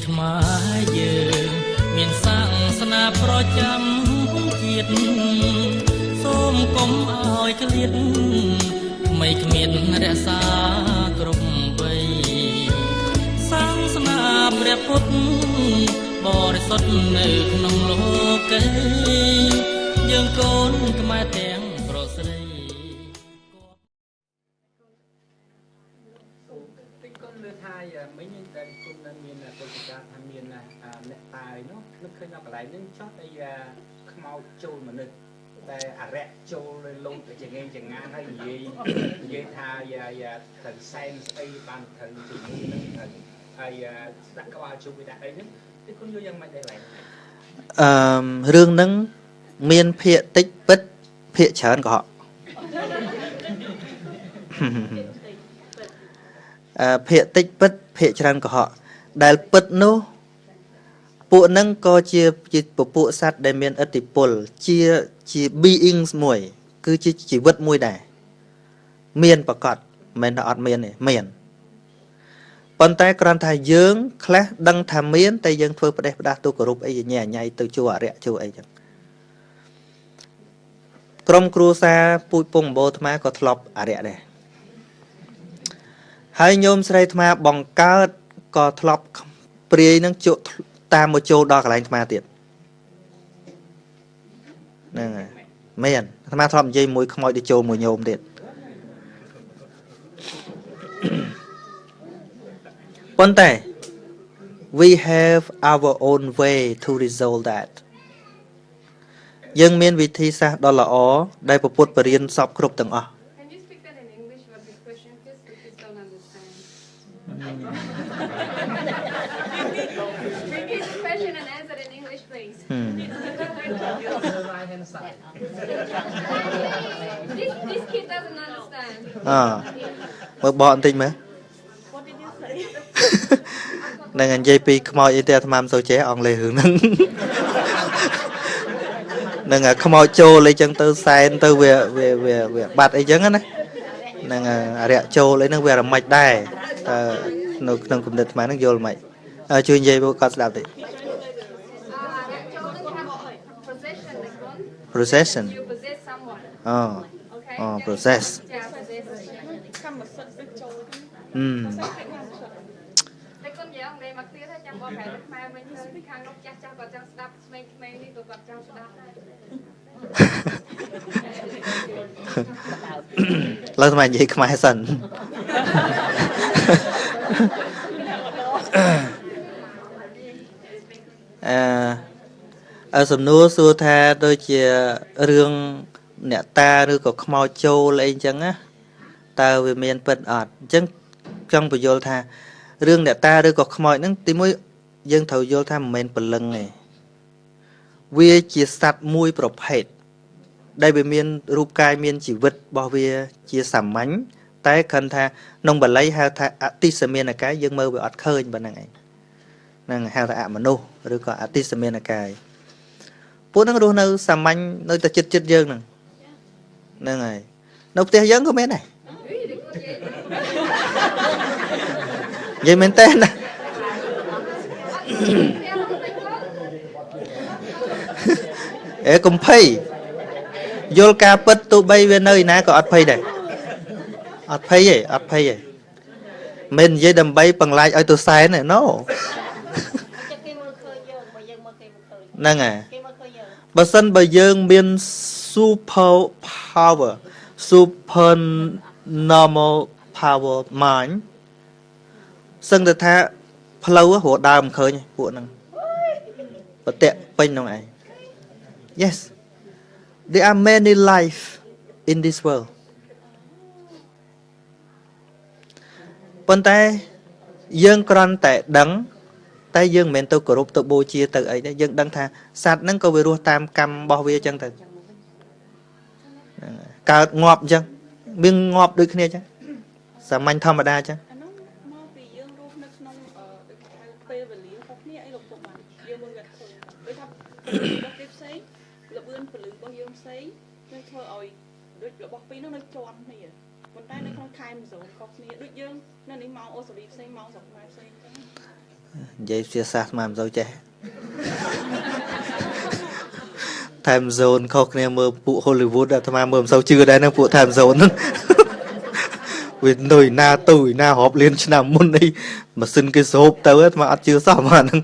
ថ្មយើងមានសាសនាប្រចាំជាតិសូមកុំឲ្យក្លៀតថ្មីគ្មានរក្សាគ្រប់វ័យសាសនាព្រះពុទ្ធបរិសុទ្ធនៅក្នុងលោកេយើងកូនខ្មែរទាំងប្រុសស្រីមិញតែគុំនឹងមានពុទ្ធកាថាមានអ្នកតាយនោះនឹកឃើញដល់កន្លែងនឹងចោះតែខ្មោចចូលមនុស្សតែអរិយចូលលងទៅចងេងចងានហើយនិយាយថាត្រូវសែនស្អីបានត្រូវជាមួយនឹងត្រូវហើយស្ដាក់ក្បាលជុំវិដាក់អីហ្នឹងទីគុំយកយ៉ាងម៉េចដែរឡើយរឿងហ្នឹងមានភាគតិចពិតភាគច្រើនកុហកភាគតិចពិតភាគច្រើនកុហកដែលពិតនោះពួកហ្នឹងក៏ជាពពួកសត្វដែលមានឥទ្ធិពលជា beings មួយគឺជាជីវិតមួយដែរមានប្រកបមិនមែនថាអត់មានទេមានប៉ុន្តែគ្រាន់តែយើងខ្លះដឹងថាមានតែយើងធ្វើផ្ដេសផ្ដាស់ទូគោរពអីញ៉ៃញ៉ៃទៅជួអរិយជួអីចឹងក្រុមគ្រួសារពូជពងអម្បូរអាត្មាក៏ធ្លាប់អរិយដែរហើយញោមស្រីអាត្មាបង្កើតក៏ធ្លាប់ព្រាយនឹងជក់តាមមកចូលដល់កន្លែងអាត្មាទៀតហ្នឹងហើយមែនអាត្មាធ្លាប់និយាយមួយខ្មោចទៅចូលមួយញោមទៀតប៉ុន្តែ we have our own way to resolve that យើងមានវិធីសាស្ត្រដ៏ល្អដែលពុទ្ធបរិញ្ញាសពគ្រប់ទាំងអស់This kid doesn't understand. មើលបកបន្តិចមើល What did you say? នឹងនិយាយពីខ្មោចអីទេអាត្មាមិនសូវចេះអង់គ្លេសរឿងហ្នឹងនឹងខ្មោចចូលអីចឹងទៅសែនទៅវាបាត់អីចឹងណានឹងអរិយចូលអីហ្នឹងវារមិចដែរតើនៅក្នុងគំនិតអាត្មាហ្នឹងយល់មិនជួយនិយាយមកគាត់ស្ដាប់តិច Procession. You possess someone. Okay. Process. Yeah, possess. តែគុំយ៉ាងដែលមកទៀតហើយចាំបងប្រែខ្មែរវិញទៅខាងនោះចាស់គាត់ចង់ស្ដាប់ក្មេងៗនេះក៏គាត់ចង់ស្ដាប់ដែរឡើយស្មាននិយាយខ្មែរសិនសំណួរសួរថាដូចជារឿងអ្នកតាឬក៏ខ្មោចចូលអីចឹងណាតើវាមានពិតអត់អញ្ចឹងចង់បញ្យល់ថារឿងអ្នកតាឬក៏ខ្មោចហ្នឹងទីមួយយើងត្រូវយល់ថាមិនមែនព្រលឹងទេវាជាសត្វមួយប្រភេទដែលវាមានរូបកាយមានជីវិតរបស់វាជាសាមញ្ញតែគ្រាន់ថាក្នុងបាលីហៅថាអតិសមានកាយយើងមើលវាអត់ឃើញប៉ុណ្្នឹងឯងហ្នឹងហៅថាអមនុស្សឬក៏អតិសមានកាយពួកហ្នឹងរស់នៅសាមញ្ញនៅតែចិត្តយើងហ្នឹងហើយនៅផ្ទះយើងក៏មានដែរនិយាយមែនតើណាកុំភ័យយល់ការពិតទោះបីវានៅឯណាក៏អត់ភ័យដែរអត់ភ័យទេមិននិយាយដើម្បីបង្លាយឲ្យទៅសែនទេ no ហ្នឹងហើយបើសិនបើយើងមាន super power super normal power mind សឹងទៅថាផ្លូវរត់ដើមមិនឃើញពួកហ្នឹងប្រតិពេញក្នុងឯង yes there are many life in this world ប៉ុន្តែយើងគ្រាន់តែដឹងតែយើងមិនមែនទៅគោរពទៅបូជាទៅអីទេយើងដឹងថាសត្វហ្នឹងក៏វារស់តាមកម្មរបស់វាអញ្ចឹងទៅកើតងាប់អញ្ចឹងវាងាប់ដូចគ្នាអញ្ចឹងសាមញ្ញធម្មតាអញ្ចឹងមកពីយើងរស់នៅក្នុងដូចហៅពេលវេលាខុសគ្នាអីលោកពុកបានយើងមើលវាឃើញដូចថារបស់គេផ្សេងលបឿនពលឹងរបស់យើងផ្សេងនឹងធ្វើឲ្យដូចរបស់ពីរនោះនៅជាប់គ្នាប៉ុន្តែនៅក្នុង time zone ខុសគ្នាដូចយើងនៅនេះម៉ោងអូស្ត្រាលីផ្សេងម៉ោងស្រុកខ្មែរផ្សេងអញ្ចឹង vậy chia xa mà dâu trẻ time zone không nghe mơ phụ Hollywood à tham mơ sao chưa đây nó phụ time zone vì nồi na tuổi na họp liên nằm môn đi mà xin cái số tới mà ăn chưa sao mà nâng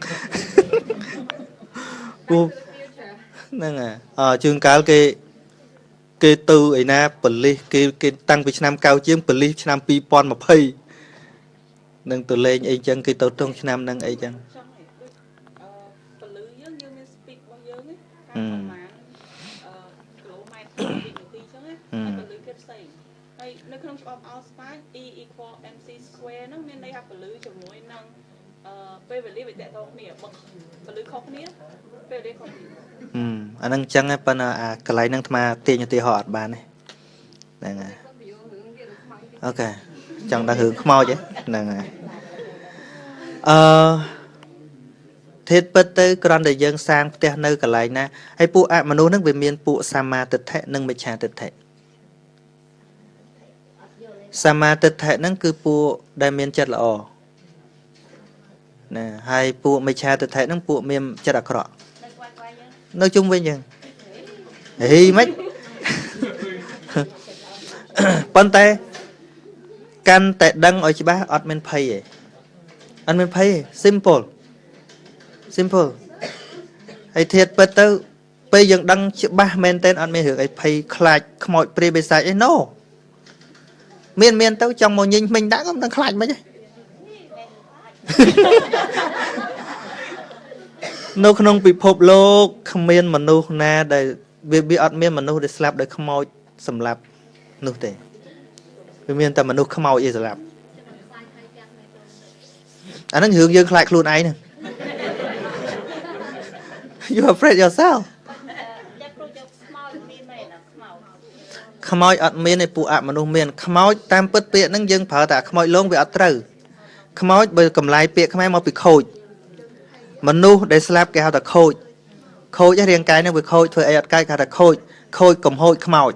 nâng chương cáo cái từ ấy na beli cái tăng Việt Nam cao chiếm beli Nam pi pon mà pay nâng từ lên ấy chân cái tàu trong Nam nâng ấy chânនៅក្នុងច្បាប់ Allspark E equal MC square ហ្នឹងមានន័យថាពលឺជាមួយនឹងពេលវេលាវាតកតងគ្នាបើពលឺខុសគ្នាពេលវេលាខុសគ្នាអាហ្នឹងអញ្ចឹងប៉ុន្តែអាកន្លែងហ្នឹងអាត្មាទាញឧទាហរណ៍អត់បានទេហ្នឹងហើយអូខេចង់ដល់រឿងខ្មោចហ្នឹងហើយធេតុពិតទៅគ្រាន់តែយើងសាងផ្ទះនៅកន្លែងណាហើយពួកអមនុស្សហ្នឹងវាមានពួកសម្មាទិដ្ឋិនិងមិច្ឆាទិដ្ឋិសម្មាទិដ្ឋិហ្នឹងគឺពួកដែលមានចិត្តល្អណាហើយពួកមិច្ឆាទិដ្ឋិហ្នឹងពួកមានចិត្តអាក្រក់នៅជុំវិញយើងហេមិនប៉ុន្តែកាន់តែដឹងឲ្យច្បាស់អត់មានភ័យទេអត់មានភ័យទេ simple ហើយធៀបពិតទៅពេលយើងដឹងច្បាស់មែនតើអត់មានរឿងអីភ័យខ្លាចខ្មោចព្រាយបិសាចអី no មានទៅចង់មកញញមិញដាក់ក៏មិនដឹងខ្លាចមិនទេនៅក្នុងពិភពលោកគ្មានមនុស្សណាដែលវាអត់មានមនុស្សដែលស្លាប់ដោយខ្មោចសម្លាប់នោះទេវាមានតែមនុស្សខ្មោចឯសម្លាប់អាហ្នឹងរឿងយើងខ្លាចខ្លួនឯងហ្នឹង you afraid yourself ខ្មោចអត់មានឯពួកអមនុស្សមានខ្មោចតាមពិតពាក្យហ្នឹងយើងប្រើតែខ្មោចលងវាអត់ត្រូវខ្មោចបើកម្លាយពាក្យខ្មែរមកពីខូចមនុស្សដែលស្លាប់គេហៅថាខូចរាងកាយហ្នឹងវាខូចធ្វើអីអត់កាយគេហៅថាខូចកំហូចខ្មោច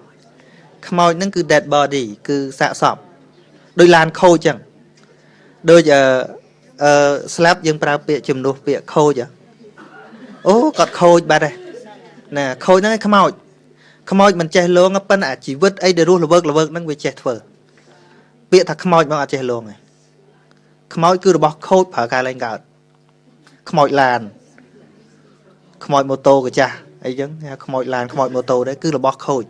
ហ្នឹងគឺ dead body គឺសាកសពដោយឡានខូចចឹងដូចស្លាប់យើងប្រើពាក្យជំនួសពាក្យខូចអូគាត់ខូចបាត់ហើយណាខូចហ្នឹងឯងខ្មោចមិនចេះលងប៉ុន្តែជីវិតអីដែលរស់ល្វើកហ្នឹងវាចេះធ្វើពាក្យថាខ្មោចមកអត់ចេះលងឯងខ្មោចគឺរបស់ខូចប្រើការលែងកើតខ្មោចឡានខ្មោចម៉ូតូកាចាស់អីចឹងខ្មោចឡានខ្មោចម៉ូតូដែរគឺរបស់ខូច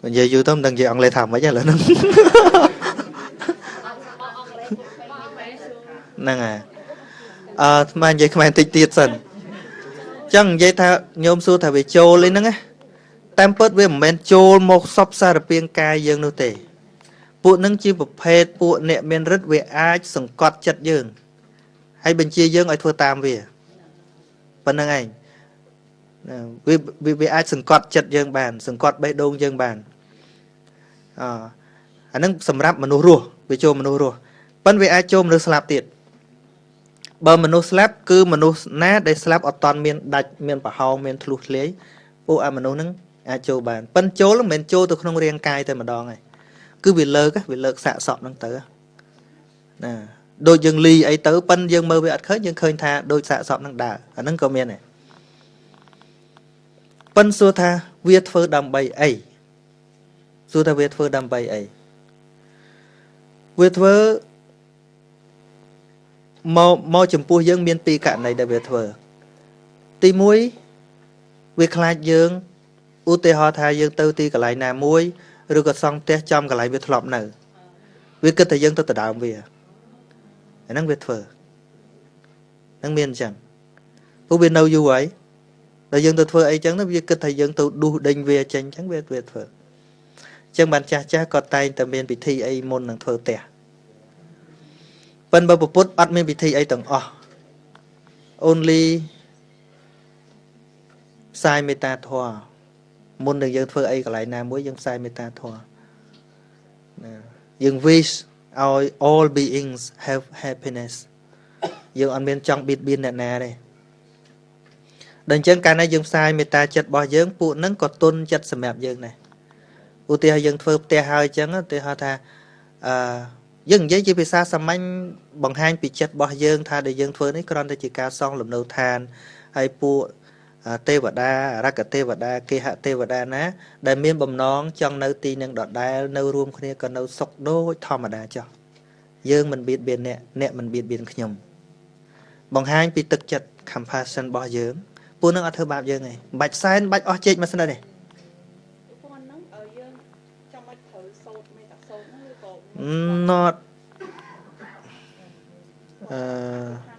និយាយយូរទៅមិនដឹងនិយាយអង់គ្លេសថាម៉េចឥឡូវហ្នឹងហ្នឹងហើយស្មាននិយាយខ្មែរតិចទៀតសិនចឹងនិយាយថាញោមសួរថាវាចូលអីហ្នឹងណាតាមពិតវាមិនមែនចូលមកសពសារពាង្គកាយយើងនោះទេពួកហ្នឹងជាប្រភេទពួកអ្នកមានរិទ្ធវាអាចសង្កត់ចិត្តយើងហើយបញ្ជាយើងឲ្យធ្វើតាមវាប៉ុណ្្នឹងឯងវាអាចសង្កត់ចិត្តយើងបានសង្កត់បេះដូងយើងបានអាហ្នឹងសម្រាប់មនុស្សរស់វាចូលមនុស្សរស់ប៉ុន្តែវាអាចចូលមនុស្សស្លាប់ទៀតបើមនុស្សស្លាប់គឺមនុស្សណាដែលស្លាប់អត់តាន់មានដាច់មានប្រហោងមានធ្លុះធ្លាយពួកអាមនុស្សហ្នឹងអាចចូលបានប៉ុន្តែចូលមិនមែនចូលទៅក្នុងរាងកាយតែម្ដងឯងគឺវាលើកសាកសពហ្នឹងទៅណាដូចយើងលីអីទៅប៉ុន្តែយើងមើលវាអត់ឃើញយើងឃើញថាដូចសាកសពហ្នឹងដើរអាហ្នឹងក៏មានដែរប៉ុន្តែសួរថាវាធ្វើដើម្បីអីវាធ្វើមកចំពោះយើងមានពីរករណីដែលវាធ្វើទី1វាខ្លាចយើងឧទាហរណ៍ថាយើងទៅទីកន្លែងណាមួយឬក៏សង់ផ្ទះចំកន្លែងវាធ្លាប់នៅវាគិតថាយើងទៅដណ្ដើមវាអាហ្នឹងវាធ្វើហ្នឹងមានអញ្ចឹងពួកវានៅយូរហើយដល់យើងទៅធ្វើអីចឹងទៅវាគិតថាយើងទៅដួសដេញវាចេញអញ្ចឹងវាធ្វើអញ្ចឹងបានចាស់ក៏តែងតែមានពិធីអីមុននឹងធ្វើផ្ទះប៉ុន្តែបើពុទ្ធអត់មានពិធីអីទាំងអស់ only ផ្សាយមេត្តាធម៌មុននឹងយើងធ្វើអីកន្លែងណាមួយយើងផ្សាយមេត្តាធម៌ណាយើង wish ឲ្យ all beings have happiness យើងអត់មានចង់បៀតបៀនអ្នកណាទេដល់អញ្ចឹងកាលណាយើងផ្សាយមេត្តាចិត្តរបស់យើងពួកហ្នឹងក៏ទុនចិត្តសម្រាប់យើងដែរឧទាហរណ៍យើងធ្វើផ្ទះហើយអញ្ចឹងឧទាហរណ៍ថា dương giấy chỉ bị xa xăm anh bằng hai bị chết bỏ dương tha để dương phơi đấy còn chỉ cá xong lầm đầu than hay pu tê vật đa ra cả tê vật đa kia hạ tê vật đa ná đại miên bầm nón trong nơi tì nâng đọt đá nơi rùm kia còn nơi sọc đôi thò mà đá cho dương mình biết biển nè mình biết biển nhầm bằng hai bị tức chặt compassion bỏ dương pu nâng ở thơ bạp dương này bạch sai bạch ở chết mà sao đây not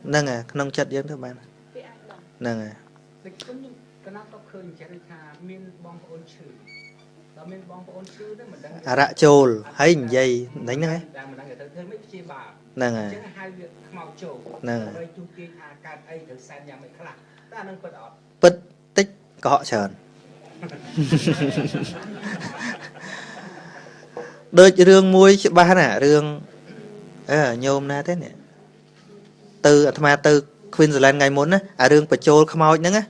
nâng à nông chặt dương thưa bạn nâng à rạ chôl hay dây đánh đấy nâng à nâng à bứt tích có họ trờn đôi rương muối ba nè rương nhôm na thế nè từ mà từ Queensland ngày muốn á rương phải chôl không ao nữa á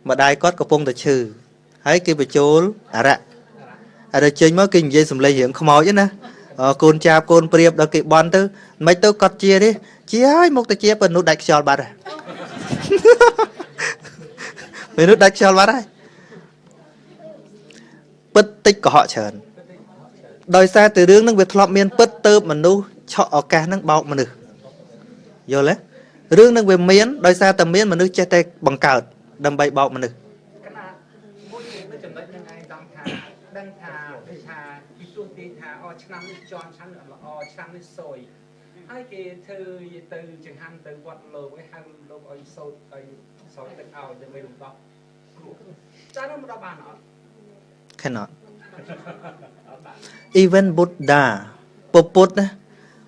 mà đai cót có pông từ trừ hãy kia phải chôl rạ đây chơi mới kinh dây sầm lây hiện không ao chứ nè côn cha côn priệp đó kịp bon tư mấy tôi cọt chia đi chia hai một tay chia bên nút đặt xòl bát rồi bên nút đặt xòl bát rồi bứt tích của họ trờn đòi xa từ đường năng việc lọp miên bứt tơ mà nu cho ở cả năng bọc mà được vô lấy rương năng về miến đòi xa tầm miến mà nu che tay bằng cào đâm bay bọc mà được hai cái thư từ chẳng hạn từ vật lô với hai lô ở sâu từ ao từ mấy đồng bọc cha nó một đáp án nó cannot even Buddha Popot á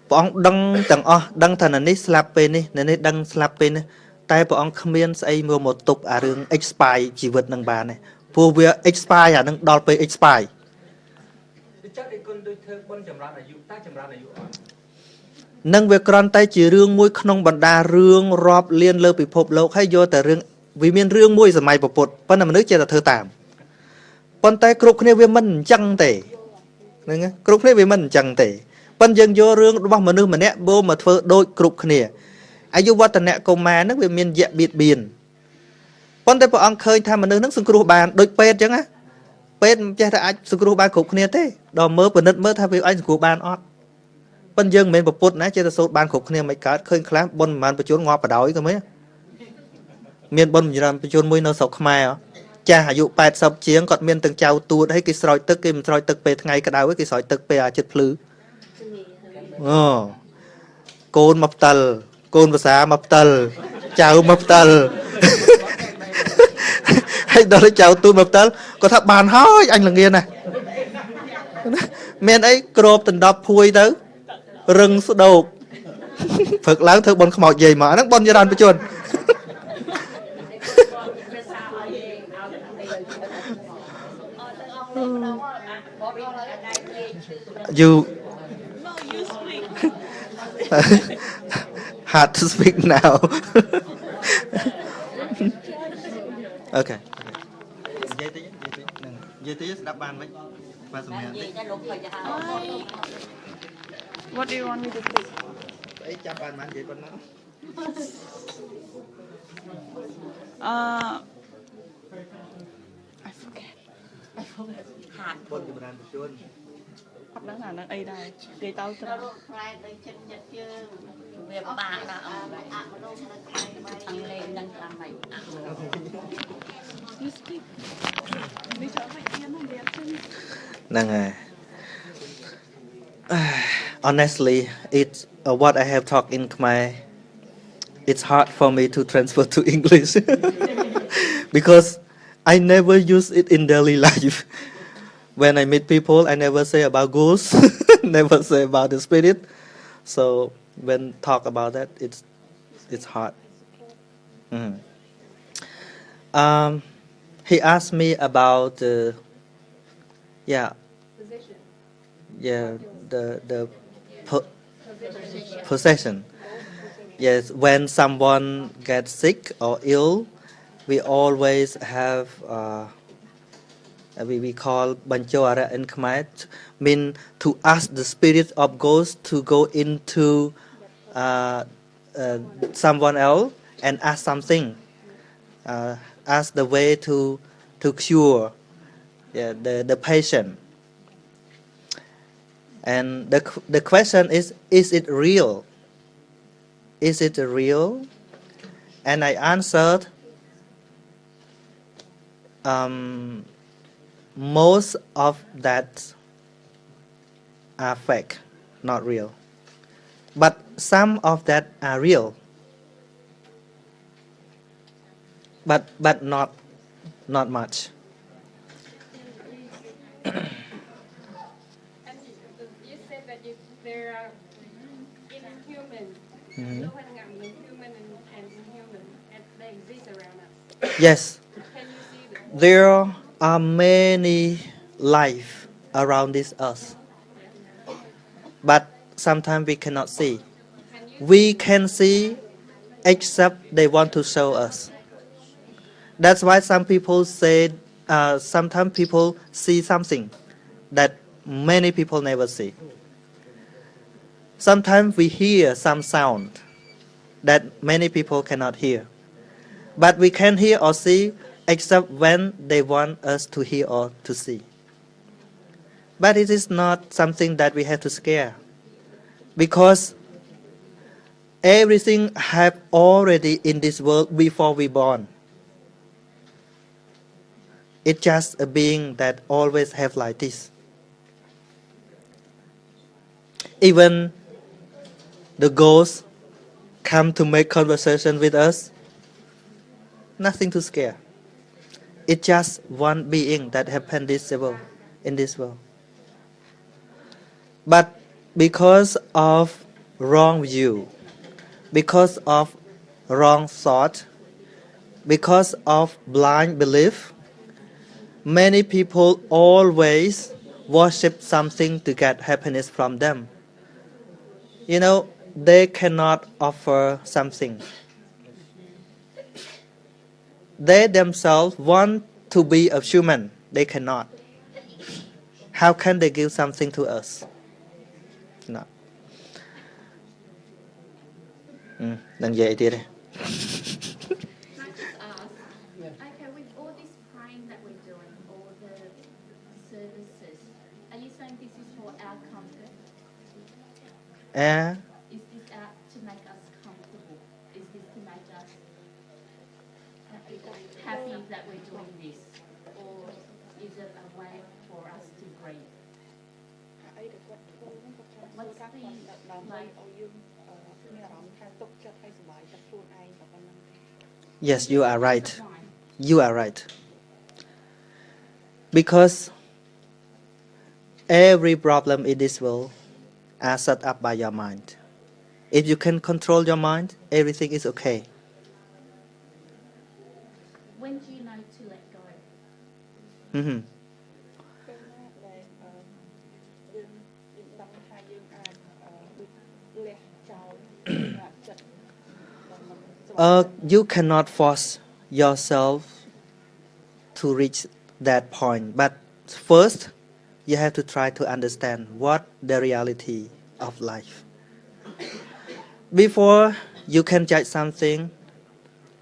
bọn đăng tầng đăng thần này slap pen này đăng slap pen tai bọn khmiên say mua một tục rương expire chỉ vượt năng bà này phù việc expire năng đo pe expire nâng việc còn tay chỉ rương môi không bận đa rương rọp liên lơ bị phộp lâu hay vôแต่rương vì miền rương môi giờ mày bột bột vẫn là mình nước chơi là thơ tạm con tay cục này về mình chẳng tệ nè cục này về mình chẳng tệ con dân vô rương bao mà nước mà nè bô mà thơ đôi cục này ai vô vật nè công mà nước về miền dẹp biệt biển con tay bọn ăn khơi tham mà nước sưng cục bàn đôi pet chẳng á pet chơi ta ai sưng cục bàn cục này thế đò mơ và nứt mơ tham về anh cục bàn ót con dân mình bột bột nè chơi ta sốt bàn cục này mấy cá khơi khám bon màn bị trốn ngọt và đói cơ mấy miền bon mình làm bị trốn môi nó sọc mai à cha dụ bẹt sập chiến còn miền từng chào tuột hay cái sỏi tức về ngày cái đào với cái sỏi tức về chật lư côn mập tần côn và xá mập tần chào mập tần hay đó là chào tôi mập tần có thằng bàn hói anh là nghiền này miền ấy crop từng đập phui tới rừng số đầu phật láng thưa bon không mọc gì mà nó bon gia đàn với chuồn you hard to speak now. Okay. What do you want me to speak? I forget. Hạt. Hạt đang là ấy đây. Để tao cho. Về bà đã ăn lên đang làm mày. Honestly, it's what I have talked in Khmer. It's hard for me to transfer to English because I never use it in daily life. When I meet people, I never say about ghosts, never say about the spirit. So when talk about that, it's hard. He asked me about the possession. Yes, when someone gets sick or ill, we always have We call banjoara in Khmer, mean to ask the spirit of ghost to go into uh, someone else and ask something, ask the way to cure the patient. And the question is it real? Is it real? And I answered, most of that are fake, not real. But some of that are real, but not much. And you said that there are inhuman, Mhm. human and inhuman, and they exist around us. Yes, Can you see them? there are many life around this earth, but sometimes we cannot see. Can you We can see except they want to show us. That's why some people say, sometimes people see something that many people never see. Sometimes we hear some sound that many people cannot hear. But we can hear or see except when they want us to hear or to see. But it is not something that we have to scare, because everything have already in this world before we born. It's just a being that always have like this. Even the ghosts come to make conversation with us, nothing to scare. It's just one being that happened in this world. But because of wrong view, because of wrong thought, because of blind belief, many people always worship something to get happiness from them. You know, they cannot offer something. They themselves want to be a human. They cannot. How can they give something to us? No. Đừng vậy đi đây. Can I just ask, okay, with all this praying that we're doing, all the services, are you saying this is for our comfort? À, Is this out to make us comfortable? Is this to make us happy that we're doing this? Or is it a way for us to breathe? អីដែលគាត់ធ្វើហ្នឹងគាត់ចង់ធ្វើ What's ការ the គាត់ដើម្បី like? ឲ្យយើងមានអារម្មណ៍ថាទុកចិត្តហើយសុបាយចិត្តខ្លួនឯងតែប៉ុណ្្នឹងទេ yes, you are Peace right. of mind. You are right. Because every problem in this world are set up by your mind. If you can control your mind, everything is okay. When do you know to let go? Mhm. ពេលណាដែលយើងដឹងថាយើងអាចដូចលះចោលអ្នកចិត្តដែលមិនស្រួល You cannot force yourself to reach that point. But first, you have to try to understand what the reality of life. Before you can judge something,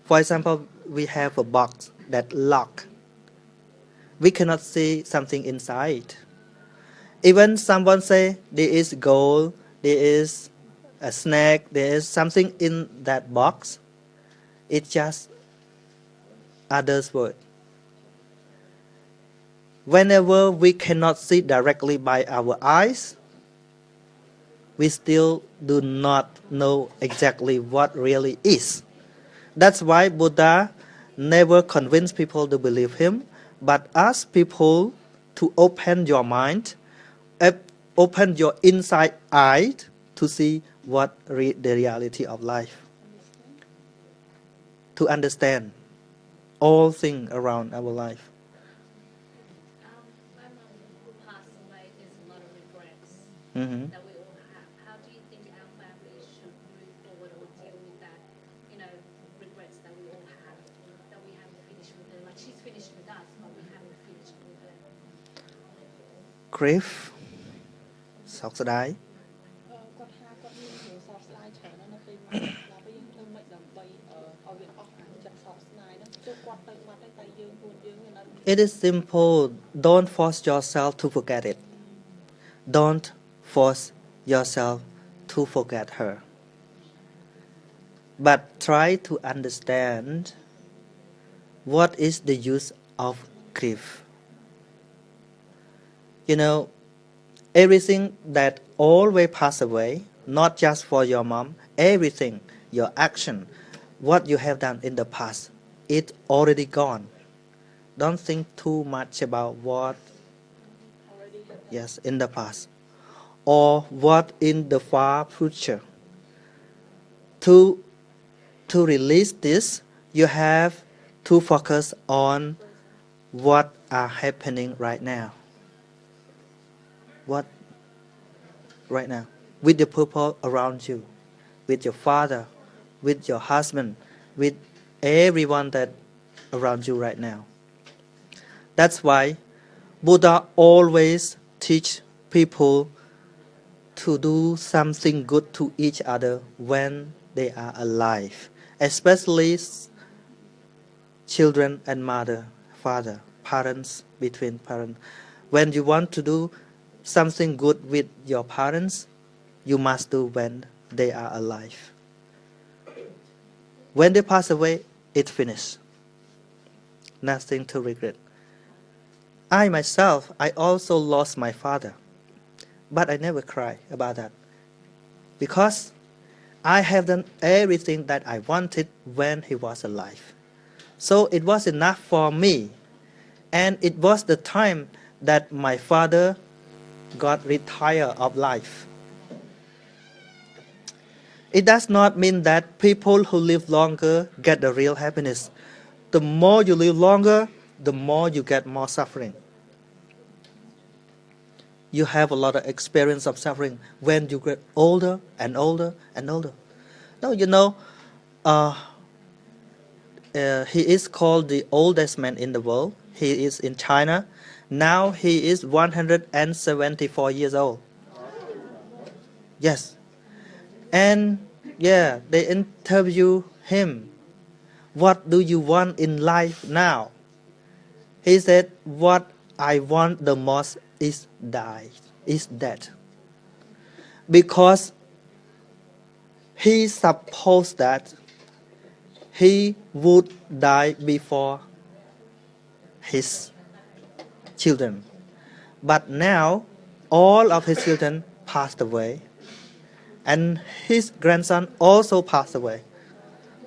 for example, we have a box that lock. We cannot see something inside. Even someone say there is gold, there is a snake, there is something in that box. It's just others' word. Whenever we cannot see directly by our eyes, we still do not know exactly what really is. That's why Buddha never convinced people to believe him, but asked people to open your mind, open your inside eye to see what the reality of life, to understand all things around our life. My mum passed away. There's a lot of regrets Mhm. that we all have. How do you think our family should move forward or deal with that? Regrets that we all have, that we haven't finished with her. Like she's finished with us, but we haven't finished with her. grief សោកស្ដាយ គាត់ថាគាត់មានរឿងសោកស្ដាយច្រើនណាស់នៅពេលមកដល់ពេលយើងធ្វើមិនដើម្បីឲ្យវាអស់អាចិត្តសោកស្ដាយហ្នឹងជប់គាត់ទៅបាត់ហើយតែយើងខ្លួនយើងវានៅ It is simple. Don't force yourself to forget it. Don't force yourself to forget her. But try to understand what is the use of grief. You know, everything that always pass away, not just for your mom, everything, your action, what you have done in the past, it's already gone. Don't think too much about what yes in the past or what in the far future. To release this, you have to focus on what are happening right now. What right now with the people around you, with your father, with your husband, with everyone that around you right now. That's why Buddha always teach people to do something good to each other when they are alive, especially children and mother, father, parents, between parents. When you want to do something good with your parents, you must do when they are alive. When they pass away, it's finished. Nothing to regret. I myself, I also lost my father, but I never cry about that because I have done everything that I wanted when he was alive. So it was enough for me, and it was the time that my father got retired of life. It does not mean that people who live longer get the real happiness. The more you live longer, the more you get more suffering. You have a lot of experience of suffering when you get older and older and older. No, you know, he is called the oldest man in the world. He is in China. Now he is 174 years old. Yes. And yeah, they interview him. What do you want in life now? He said, what I want the most is death. Because he supposed that he would die before his children. But now all of his children passed away. And his grandson also passed away.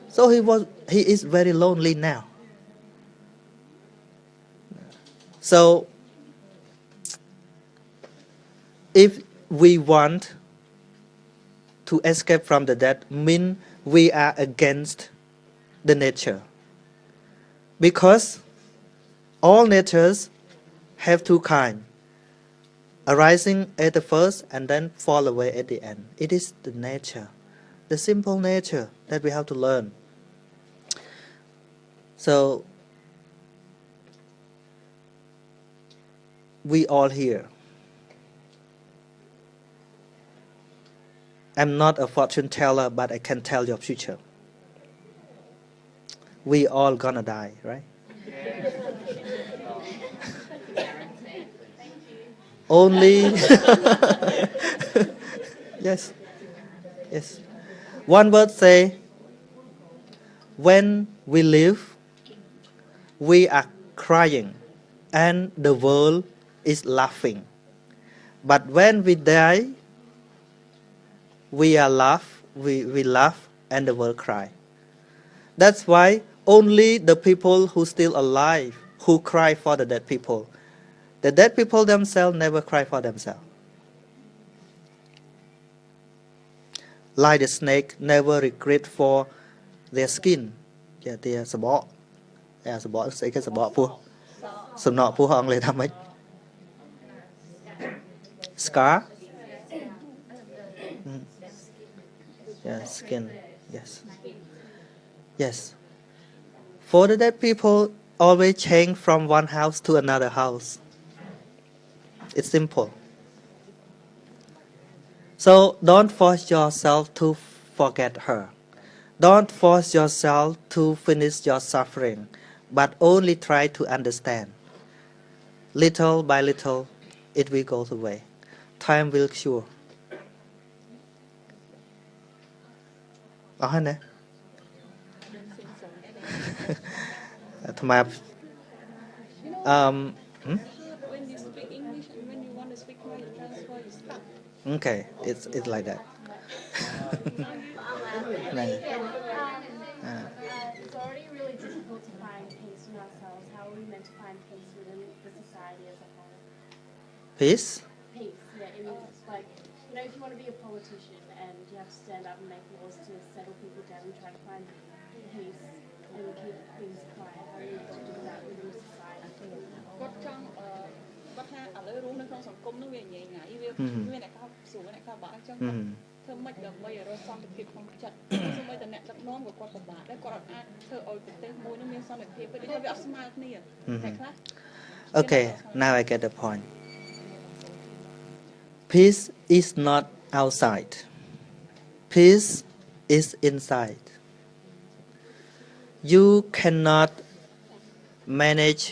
So he is very lonely now. So if we want to escape from the death, mean we are against the nature. Because all natures have two kinds, arising at the first and then fall away at the end. It is the nature, the simple nature that we have to learn. So we all here. I'm not a fortune teller, but I can tell your future. We all gonna die, right? Only yes. One word say, when we live, we are crying and the world is laughing. But when we die, we laugh and the world cry. That's why only the people who still alive who cry for the dead people. The dead people themselves never cry for themselves. Like the snake never regret for their skin. Yeah, their smot. Yeah, smot say cái smot pua. Smot pua hong le tham ấy. Scar. Yeah, skin. Yes. For the dead people, always change from one house to another house. It's simple. So don't force yourself to forget her. Don't force yourself to finish your suffering, but only try to understand. Little by little, it will go away. Time will cure. អស់ហើយណា អាត្មា You know, um hmm? it's hard when you speak English and when you want to speak Khmer, you transfer, you stuck. Okay, it's like that. Này. It's already really difficult to find peace in ourselves. How are we meant to find peace within the society as a whole? Peace. Peace, yeah. In like, you know, if you want to be a politician and you have to stand up and make laws to settle people down and try to find peace and keep things quiet, how are you meant to do that within society? គាត់ចង់គាត់ថាឥឡូវរស់នៅក្នុងសង្គមនោះវាញ៉ៃញ៉ៃវាមានអ្នកខ្លះស្រួលអ្នកខ្លះបាក់អញ្ចឹងគាត់ធ្វើម៉េចដើម្បីឲ្យរកសន្តិភាពក្នុងចិត្តសូម្បីតែអ្នកដឹកនាំក៏គាត់ពិបាកដែរគាត់អាចធ្វើឲ្យប្រទេសមួយនោះមានសន្តិភាពពេលនេះវាអត់ស្មើគ្នាអ្នកខ្លះ Okay, now I get the point. Peace is not outside. Peace is inside. You cannot manage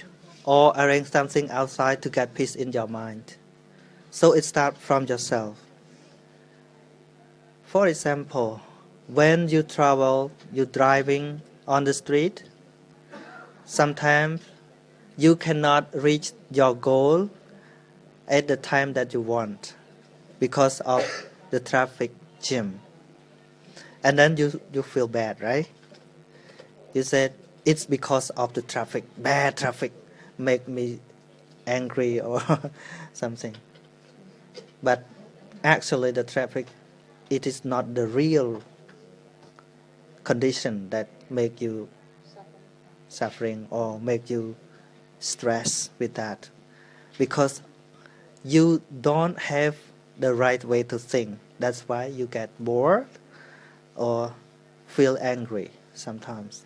or arrange something outside to get peace in your mind. So it starts from yourself. For example, when you travel, you're driving on the street, sometimes you cannot reach your goal at the time that you want because of the traffic jam. And then you feel bad, right? You said, it's because of the traffic, bad traffic make me angry or something. But actually the traffic, it is not the real condition that make you suffering or make you stress with that. Because you don't have the right way to think. That's why you get bored or feel angry sometimes.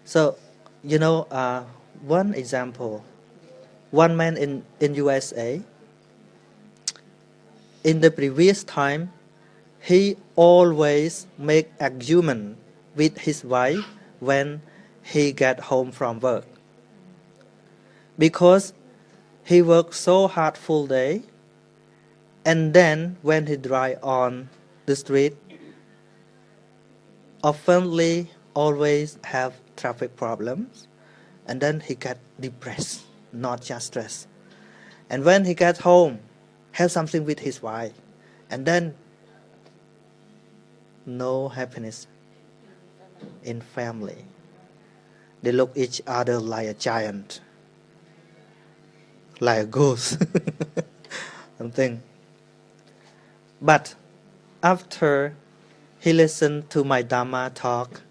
So, you know, one example, one man in USA, in the previous time, he always make argument with his wife when he get home from work. Because he worked so hard full day, and then when he drive on the street, oftenly always have traffic problems, and then he get depressed, not just stress. And when he gets home, have something with his wife, and then no happiness in family. They look each other like a giant, like a ghost, something. But after he listened to my Dharma talk,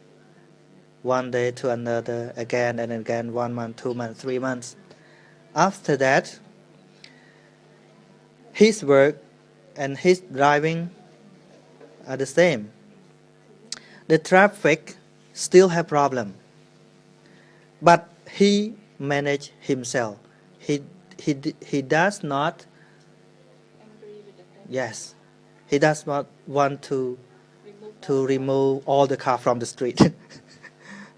one day to another, again and again, 1 month, 2 months, 3 months. After that, his work and his driving are the same. The traffic still have problem, but he manage himself. He does not. Yes, he does not want to remove all the car from the street.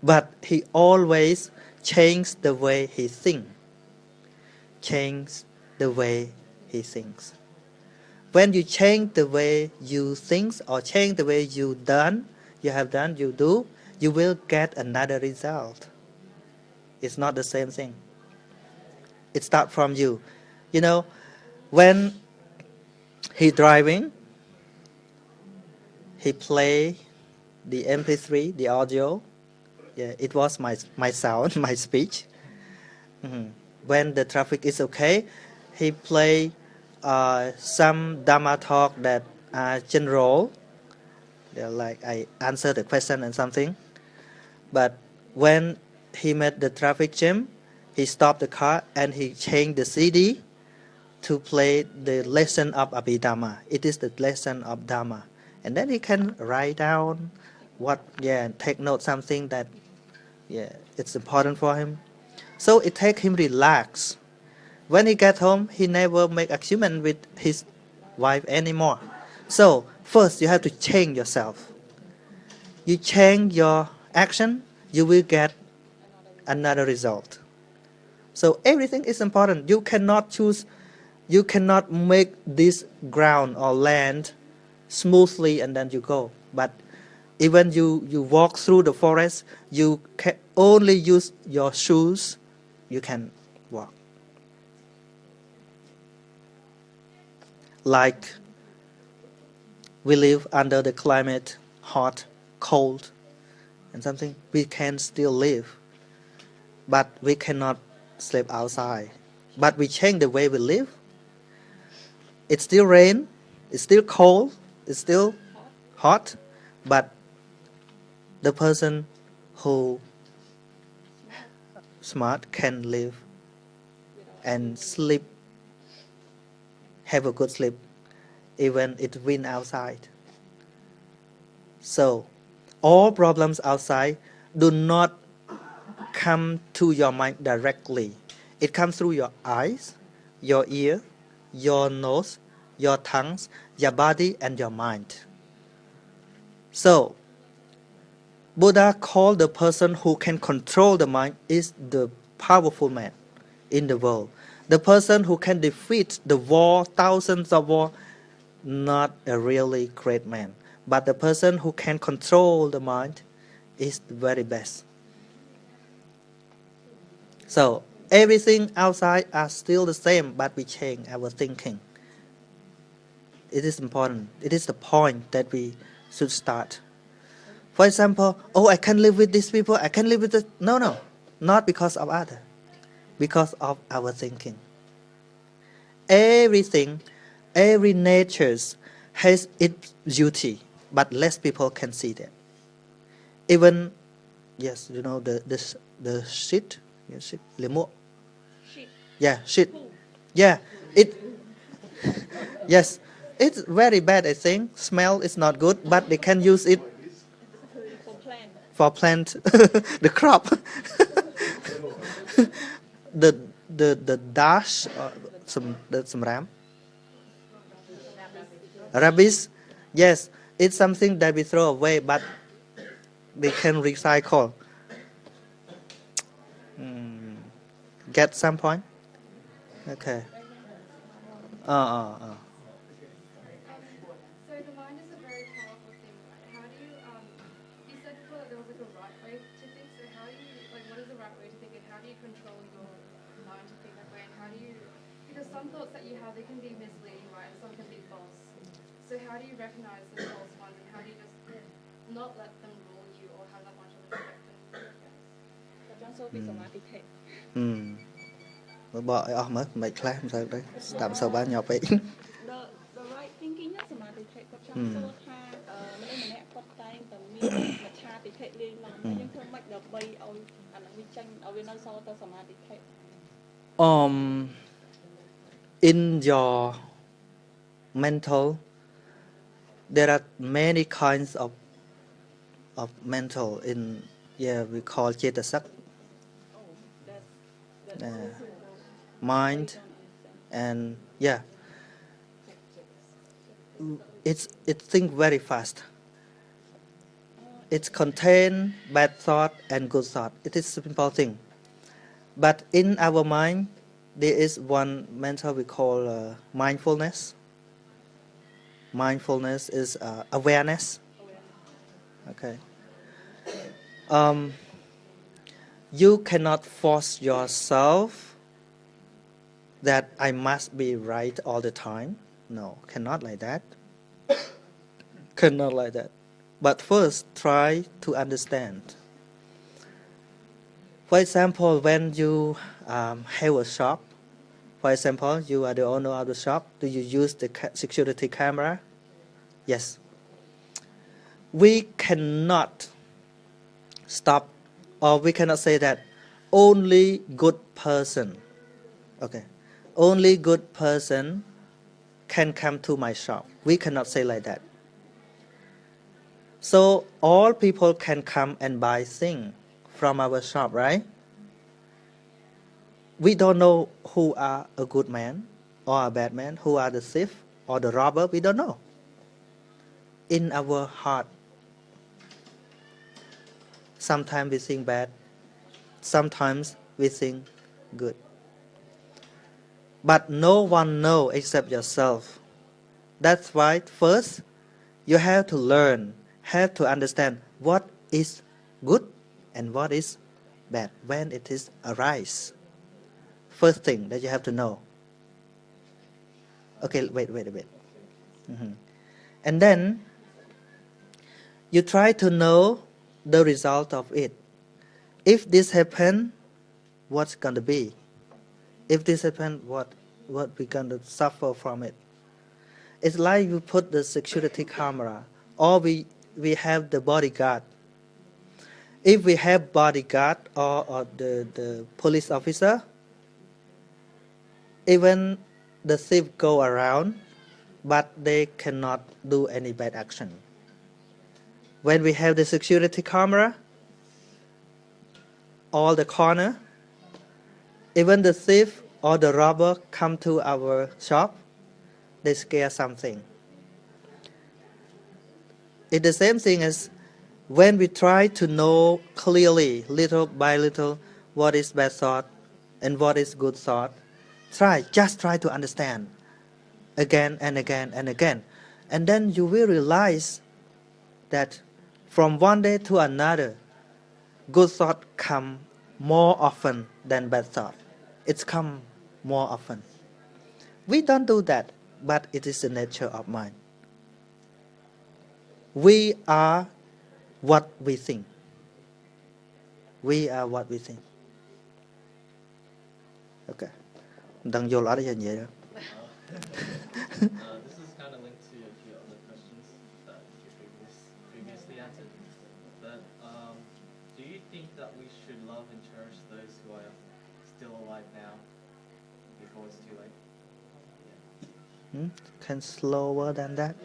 But he always change the way he think. Change the way he thinks. When you change the way you think or change the way you do, you will get another result. It's not the same thing. It starts from you. You know, when he driving, he play the MP3, the audio. Yeah, it was my sound, my speech. When the traffic is okay, he play some Dharma talk that are general. They're like I answer the question and something. But when he met the traffic jam, he stopped the car and he changed the CD to play the lesson of aphitham. It is the lesson of Dharma. And then he can write down take note something that it's important for him. So it takes him relax. When he get home, he never make argument with his wife anymore. So first you have to change yourself. You change your action, you will get another result. So everything is important. You cannot choose, you cannot make this ground or land smoothly and then you go. But even you walk through the forest, you can only use your shoes, you can walk. Like we live under the climate, hot, cold, and something, we can still live. But we cannot sleep outside. But we change the way we live. It's still rain, it's still cold, it's still hot, but the person who smart can live and sleep, have a good sleep, even it wind outside. So all problems outside do not come to your mind directly. It comes through your eyes, your ear, your nose, your tongues, your body, and your mind. So Buddha called the person who can control the mind is the powerful man in the world. The person who can defeat the war, thousands of war, not a really great man. But the person who can control the mind is the very best. So everything outside are still the same, but we change our thinking. It is important. It is the point that we should start. For example, oh, I can live with these people, I can live with this. No, not because of others, because of our thinking. Everything, every nature has its beauty, but less people can see that. Even, yes, you know, the shit, yeah, shit, lemur. Sheep. Yeah, shit. Yeah, it, yes, it's very bad, I think. Smell is not good, but they can use it For plant. for plant the crop. the dash some ram rabbits, yes, it's something that we throw away, but they can recycle. Get some point? Okay. So the mind is a very powerful thing, right? How do you, you said before that there was like a right way to think, so how do you, like what is the right way to think and how do you control your mind to think that way and how do you, because some thoughts that you have, they can be misleading, right, and some can be false. So how do you recognize the false ones and how do you just not let them rule you or have that much of an effect on you, I guess? ចាំចូលពីសមាធិធិ បកឲ្យអស់មើលមិនខ្លះមិនសូវទៅស្ដាប់សូវបានញ៉ាប់ពេក the right thinking ណាសមាធិធិគាត់ចង់សួរថាមនុស្សម្នាក់គាត់តែងតែមានមច្ឆាទិដ្ឋិលេងឡំហើយយើងធ្វើម៉េចដើម្បីឲ្យអានឹងវាចេញឲ្យវានៅសល់តែសមាធិធិ in your mental there are many kinds of mental in, yeah, we call chetasak, mind, and yeah, it think very fast. It contain bad thought and good thought. It is a simple thing, but in our mind there is one mental we call mindfulness. Mindfulness is awareness. Okay. You cannot force yourself that I must be right all the time. No, cannot like that. Cannot like that. But first, try to understand. For example, when you have a shop, for example, you are the owner of the shop, do you use the security camera? Yes. We cannot stop, or we cannot say that only good person, okay, only good person can come to my shop. We cannot say like that. So all people can come and buy things from our shop, right? We don't know who are a good man or a bad man, who are the thief or the robber. We don't know. In our heart, sometimes we think bad, sometimes we think good. But no one knows except yourself. That's why first you have to learn, have to understand what is good and what is bad when it is arise. First thing that you have to know. Okay, wait a bit. And then you try to know the result of it. If this happen, what's going to be? If this happen, what we going to suffer from it? It's like you put the security camera, or we have the bodyguard. If we have bodyguard or the police officer, even the thief go around, but they cannot do any bad action. When we have the security camera, all the corner, even the thief or the robber come to our shop, they scare something. It's the same thing as when we try to know clearly, little by little, what is bad thought and what is good thought. Just try to understand again and again and again. And then you will realize that from one day to another, good thought come more often than bad thought. It's come more often. We don't do that, but it is the nature of mind. We are what we think. We are what we think. Okay. Đang vô lỡ đấy vậy đó. This is kind of linked to a few other questions that you previously answered. But do you think that we should love and cherish those who are still alive now before it's too late? Can slower than that?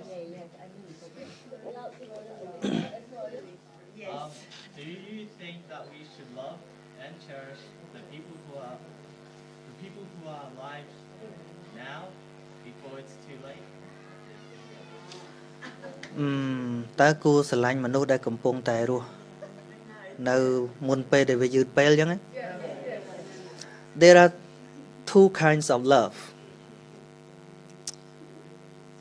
Do you think that we should love and cherish the people who are alive now before it's too late? តើគួរស្រឡាញ់មនុស្សដែលកំពុងតែរស់នៅមុនពេលដែលវាយឺតពេលអញ្ចឹង There are two kinds of love.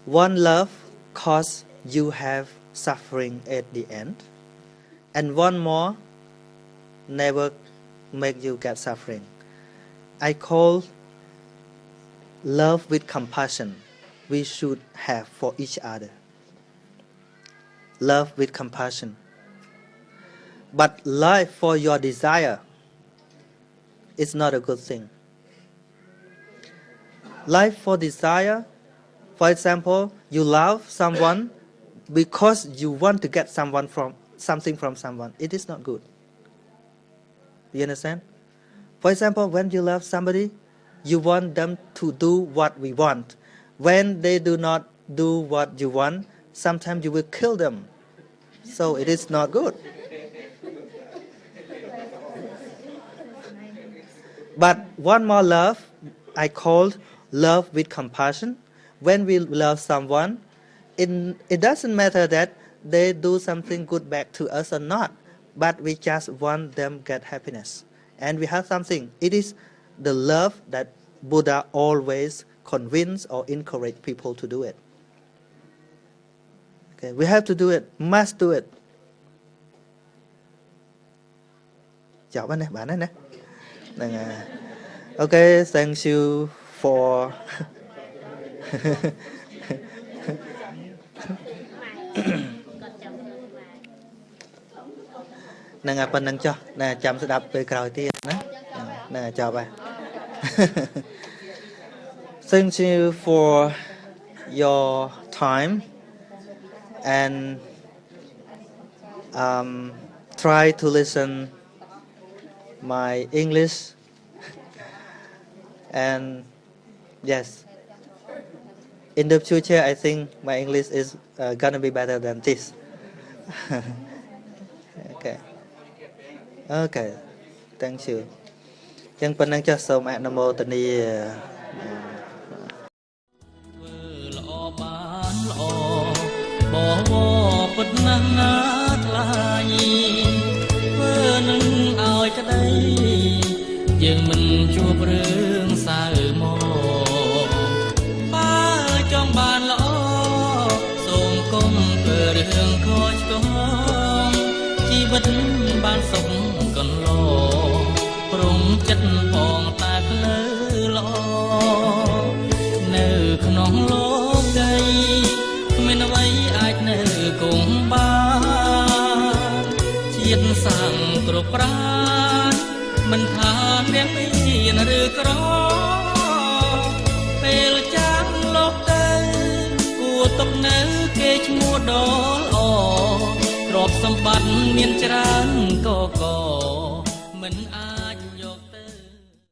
One love cause you have suffering at the end, and one more never make you get suffering. I call love with compassion we should have for each other. Love with compassion. But life for your desire is not a good thing. Life for desire, for example, you love someone because you want to get something from someone. It is not good. You understand? For example, when you love somebody, you want them to do what we want. When they do not do what you want, sometimes you will kill them. So it is not good. But one more love, I call love with compassion. When we love someone, it doesn't matter that they do something good back to us or not, but we just want them get happiness. And we have something. It is the love that Buddha always convince or encourage people to do it. Okay, we have to do it, must do it. Chào bạn này. Okay, thank you for nè phần nâng cho nè chăm sẽ đập về còi tiên nè chào bạn. Thank you for your time and try to listen my English and yes, in the future I think my English is gonna be better than this. Okay, thank you. ចឹងប៉ុណ្ណឹងចុះសូមអនុមោទនា ល្អបានល្អបវរពិតណាស់ណាថ្លៃធ្វើនឹងឲ្យក្តីយើងមិនជួបរឿងសៅមកបើចង់បានល្អសូមកុំធ្វើរឿងខុសឆ្គងជីវិតបានសុខកន្លងព្រមចិត្តផងតែផ្លូវល្អនៅក្នុងលោកដីគ្មានអ្វីអាចនៅគង់បានជាតិសាំងគ្រប់ប្រាណមិនថាមានមានឬក្រពេលចាំងលោកទៅគួរទុកនៅគេឈ្មោះដ៏ល្អទ្រព្យសម្បត្តិមានច្រើនក៏មិនអាច